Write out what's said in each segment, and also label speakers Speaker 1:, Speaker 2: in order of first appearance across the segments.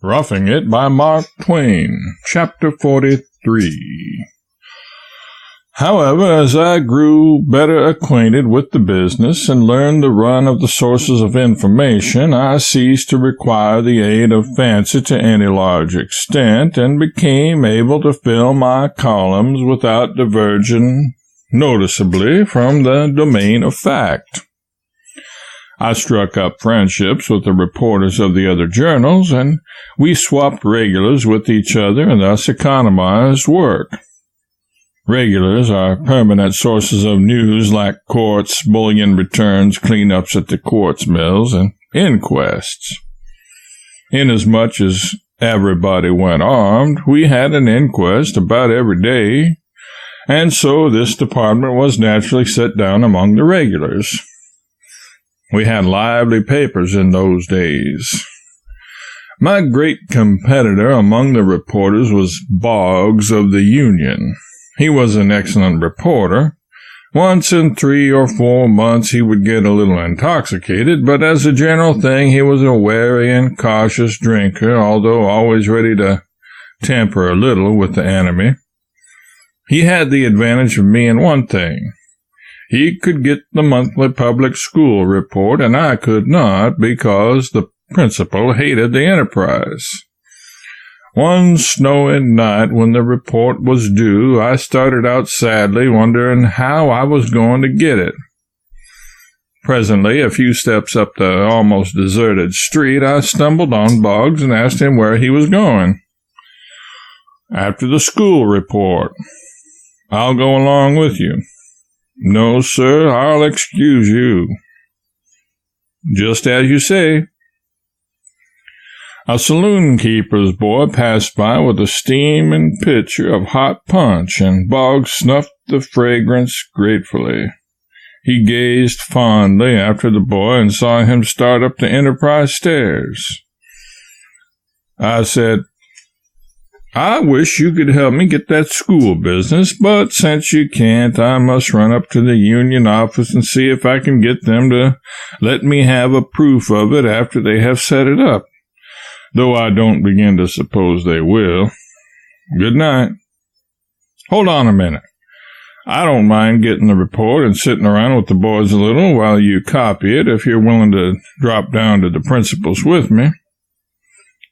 Speaker 1: Roughing It by Mark Twain, Chapter 43. However, as I grew better acquainted with the business and learned the run of the sources of information, I ceased to require the aid of fancy to any large extent, and became able to fill my columns without diverging noticeably from the domain of fact. I struck up friendships with the reporters of the other journals, and we swapped regulars with each other and thus economized work. Regulars are permanent sources of news like courts, bullion returns, cleanups at the quartz mills, and inquests. Inasmuch as everybody went armed, we had an inquest about every day, and so this department was naturally set down among the regulars. We had lively papers in those days. My great competitor among the reporters was Boggs of the Union. He was an excellent reporter. Once in 3 or 4 months he would get a little intoxicated, but as a general thing he was a wary and cautious drinker, although always ready to temper a little with the enemy. He had the advantage of me in one thing. He could get the monthly public school report, and I could not, because the principal hated the enterprise. One snowy night when the report was due, I started out sadly, wondering how I was going to get it. Presently, a few steps up the almost deserted street, I stumbled on Boggs and asked him where he was going. "After the school report. I'll go along with you." "No, sir, I'll excuse you." "Just as you say." A saloon-keeper's boy passed by with a steaming pitcher of hot punch, and Boggs snuffed the fragrance gratefully. He gazed fondly after the boy and saw him start up the Enterprise stairs. I said, "I wish you could help me get that school business, but since you can't, I must run up to the union office and see if I can get them to let me have a proof of it after they have set it up, though I don't begin to suppose they will. Good night." "Hold on a minute. I don't mind getting the report and sitting around with the boys a little while you copy it if you're willing to drop down to the principal's with me."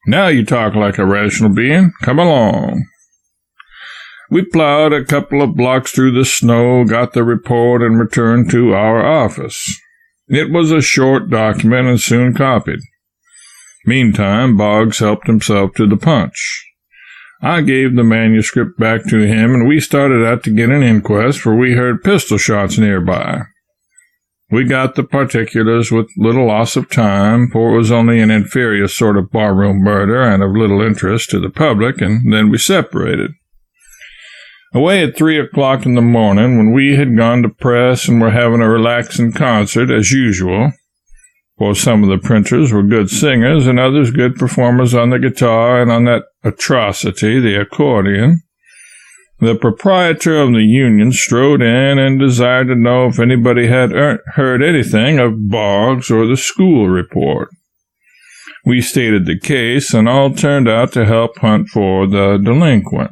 Speaker 1: "Now you talk like a rational being. Come along." We plowed a couple of blocks through the snow, got the report, and returned to our office. It was a short document and soon copied. Meantime, Boggs helped himself to the punch. I gave the manuscript back to him, and we started out to get an inquest, for we heard pistol shots nearby. We got the particulars with little loss of time, for it was only an inferior sort of barroom murder and of little interest to the public, and then we separated. Away at 3 o'clock in the morning, when we had gone to press and were having a relaxing concert as usual, for some of the printers were good singers and others good performers on the guitar and on that atrocity, the accordion, the proprietor of the union strode in and desired to know if anybody had heard anything of Boggs or the school report. We stated the case, and all turned out to help hunt for the delinquent.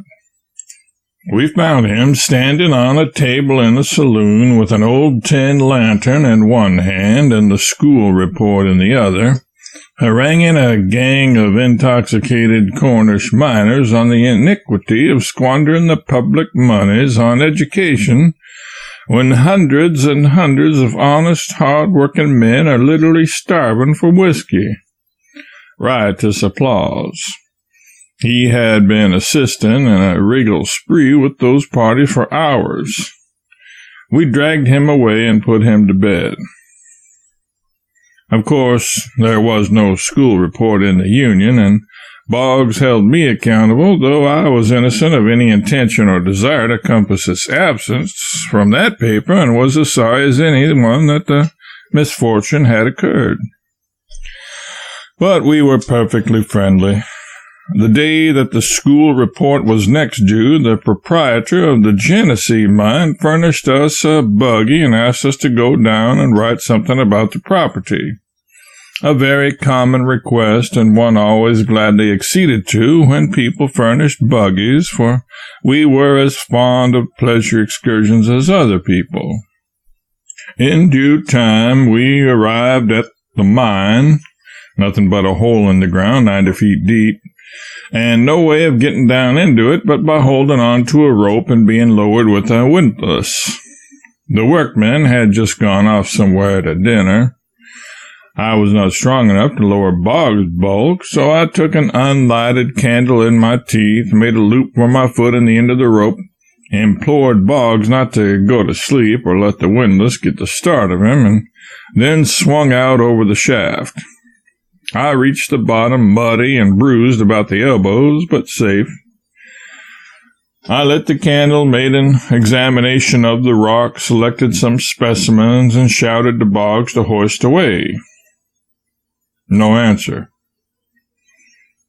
Speaker 1: We found him standing on a table in the saloon with an old tin lantern in one hand and the school report in the other, haranguing a gang of intoxicated Cornish miners on the iniquity of squandering the public moneys on education when hundreds and hundreds of honest, hard-working men are literally starving for whiskey. Riotous applause. He had been assisting in a regal spree with those parties for hours. We dragged him away and put him to bed. Of course, there was no school report in the union, and Boggs held me accountable, though I was innocent of any intention or desire to compass its absence from that paper, and was as sorry as anyone that the misfortune had occurred. But we were perfectly friendly. The day that the school report was next due, the proprietor of the Genesee mine furnished us a buggy and asked us to go down and write something about the property. a very common request and one always gladly acceded to when people furnished buggies, for we were as fond of pleasure excursions as other people. In due time we arrived at the mine, nothing but a hole in the ground 90 feet deep, and no way of getting down into it but by holding on to a rope and being lowered with a windlass. The workmen had just gone off somewhere to dinner. I was not strong enough to lower Boggs' bulk, so I took an unlighted candle in my teeth, made a loop for my foot in the end of the rope, implored Boggs not to go to sleep or let the windlass get the start of him, and then swung out over the shaft. I reached the bottom muddy and bruised about the elbows, but safe. I lit the candle, made an examination of the rock, selected some specimens, and shouted to Boggs to hoist away. No answer.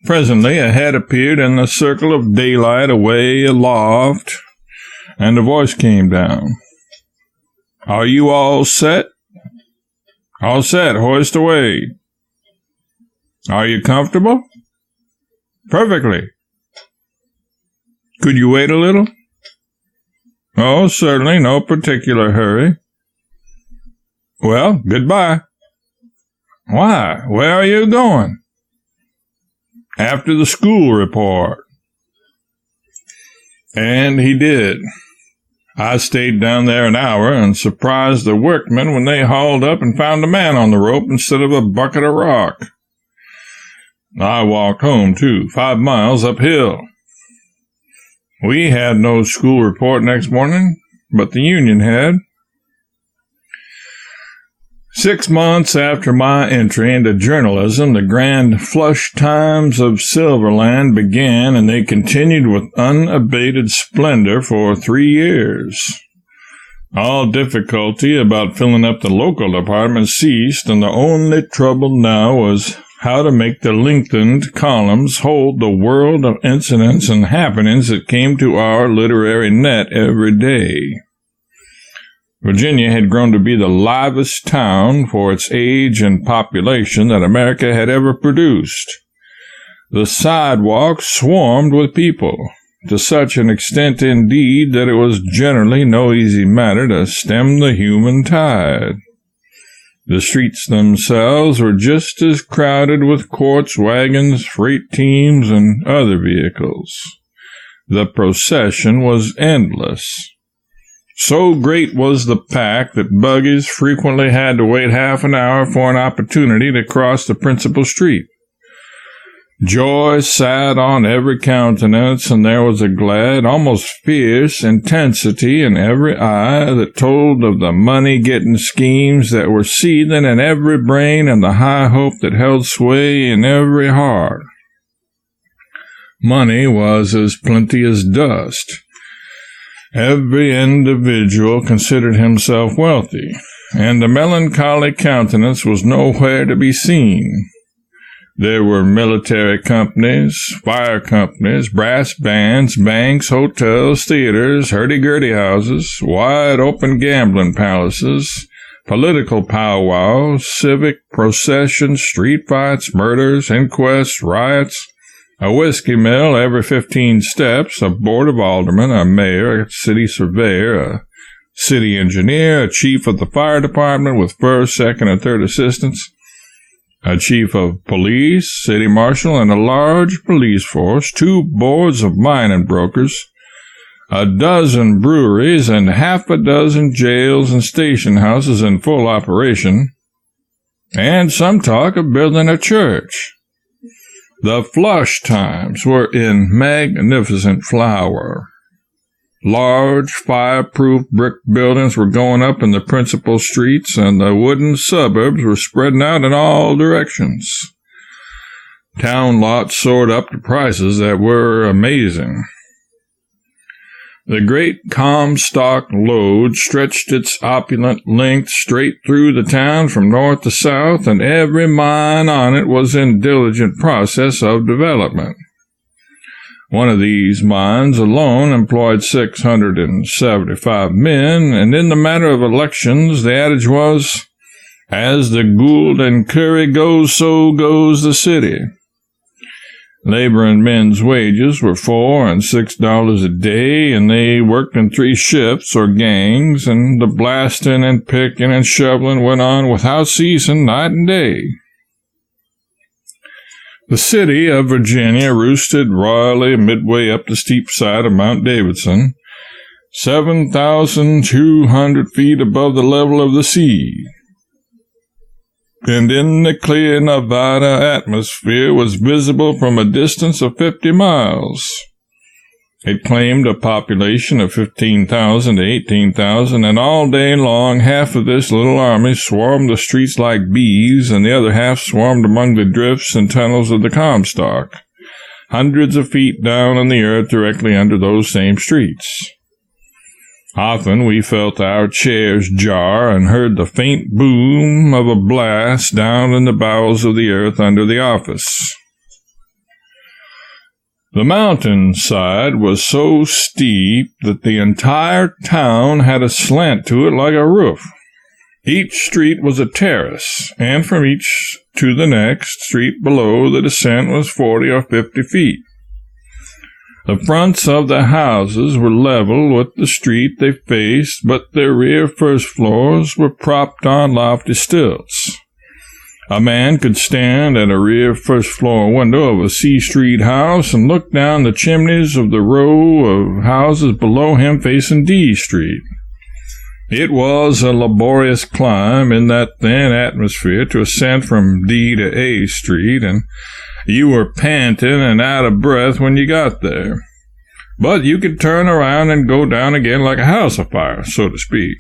Speaker 1: Presently a head appeared in the circle of daylight away aloft, and a voice came down. "Are you all set?" "All set. Hoist away." "Are you comfortable?" "Perfectly." "Could you wait a little?" "Oh, certainly. No particular hurry." "Well, goodbye." "Why? Where are you going?" "After the school report." And he did. I stayed down there an hour and surprised the workmen when they hauled up and found a man on the rope instead of a bucket of rock. I walked home, too, 5 miles uphill. We had no school report next morning, but the union had. 6 months after my entry into journalism, the grand flush times of Silverland began, and they continued with unabated splendor for 3 years. All difficulty about filling up the local department ceased, and the only trouble now was how to make the lengthened columns hold the world of incidents and happenings that came to our literary net every day. Virginia had grown to be the livest town for its age and population that America had ever produced. The sidewalks swarmed with people, to such an extent indeed that it was generally no easy matter to stem the human tide. The streets themselves were just as crowded with quartz wagons, freight teams, and other vehicles. The procession was endless. So great was the pack that buggies frequently had to wait half an hour for an opportunity to cross the principal street. Joy sat on every countenance, and there was a glad, almost fierce intensity in every eye that told of the money-getting schemes that were seething in every brain and the high hope that held sway in every heart. Money was as plenty as dust. Every individual considered himself wealthy, and the melancholy countenance was nowhere to be seen. There were military companies, fire companies, brass bands, banks, hotels, theaters, hurdy-gurdy houses, wide-open gambling palaces, political powwows, civic processions, street fights, murders, inquests, riots, a whiskey mill every 15 steps, a board of aldermen, a mayor, a city surveyor, a city engineer, a chief of the fire department with first, second, and third assistants, a chief of police, city marshal, and a large police force, 2 boards of mining brokers, a dozen breweries, and half a dozen jails and station houses in full operation, and some talk of building a church. The flush times were in magnificent flower. Large, fireproof brick buildings were going up in the principal streets, and the wooden suburbs were spreading out in all directions. Town lots soared up to prices that were amazing. The great Comstock lode stretched its opulent length straight through the town from north to south, and every mine on it was in diligent process of development. One of these mines alone employed 675 men, and in the matter of elections, the adage was, As the Gould and Curry goes, so goes the city. Laboring men's wages were $4 and $6 a day, and they worked in 3 shifts or gangs, and the blasting and picking and shoveling went on without ceasing night and day. The city of Virginia roosted royally midway up the steep side of Mount Davidson, 7,200 feet above the level of the sea. And in the clear Nevada atmosphere was visible from a distance of 50 miles. It claimed a population of 15,000 to 18,000, and all day long half of this little army swarmed the streets like bees, and the other half swarmed among the drifts and tunnels of the Comstock, hundreds of feet down on the earth directly under those same streets. Often we felt our chairs jar and heard the faint boom of a blast down in the bowels of the earth under the office. The mountainside was so steep that the entire town had a slant to it like a roof. Each street was a terrace, and from each to the next street below the descent was 40 or 50 feet. The fronts of the houses were level with the street they faced, but their rear first floors were propped on lofty stilts. A man could stand at a rear first-floor window of a C Street house and look down the chimneys of the row of houses below him facing D Street. It was a laborious climb in that thin atmosphere to ascend from D to A Street, and you were panting and out of breath when you got there. But you could turn around and go down again like a house afire, so to speak.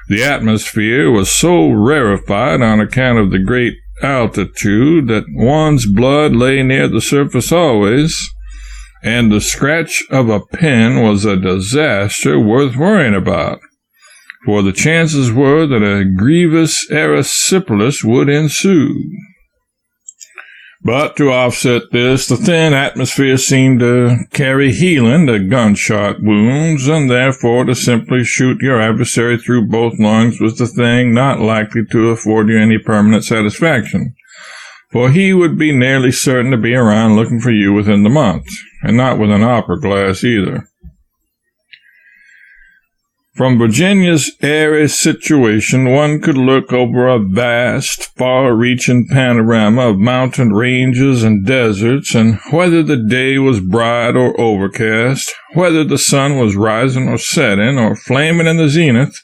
Speaker 1: The atmosphere was so rarefied on account of the great altitude that one's blood lay near the surface always, and the scratch of a pen was a disaster worth worrying about, for the chances were that a grievous erysipelas would ensue. But to offset this, the thin atmosphere seemed to carry healing to gunshot wounds, and therefore to simply shoot your adversary through both lungs was the thing not likely to afford you any permanent satisfaction, for he would be nearly certain to be around looking for you within the month, and not with an opera glass either. From Virginia's airy situation, one could look over a vast, far-reaching panorama of mountain ranges and deserts, and whether the day was bright or overcast, whether the sun was rising or setting, or flaming in the zenith,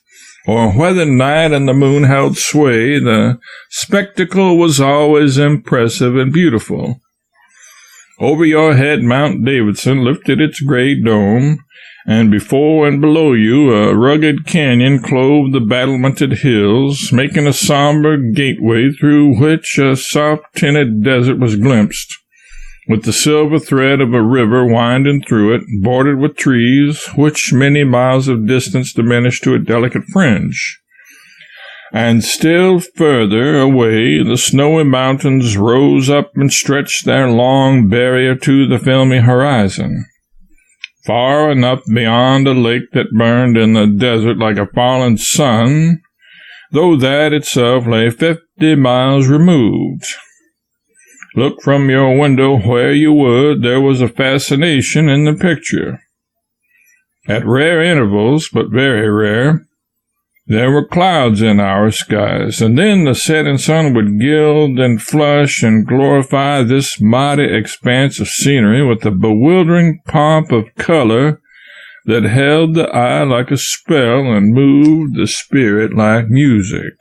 Speaker 1: or whether night and the moon held sway, the spectacle was always impressive and beautiful. Over your head Mount Davidson lifted its gray dome, and before and below you a rugged canyon clove the battlemented hills, making a somber gateway through which a soft-tinted desert was glimpsed, with the silver thread of a river winding through it, bordered with trees, which many miles of distance diminished to a delicate fringe. And still further away the snowy mountains rose up and stretched their long barrier to the filmy horizon. Far enough beyond a lake that burned in the desert like a fallen sun, though that itself lay 50 miles removed. Look from your window where you would, there was a fascination in the picture. At rare intervals, but very rare, there were clouds in our skies, and then the setting sun would gild and flush and glorify this mighty expanse of scenery with a bewildering pomp of color that held the eye like a spell and moved the spirit like music.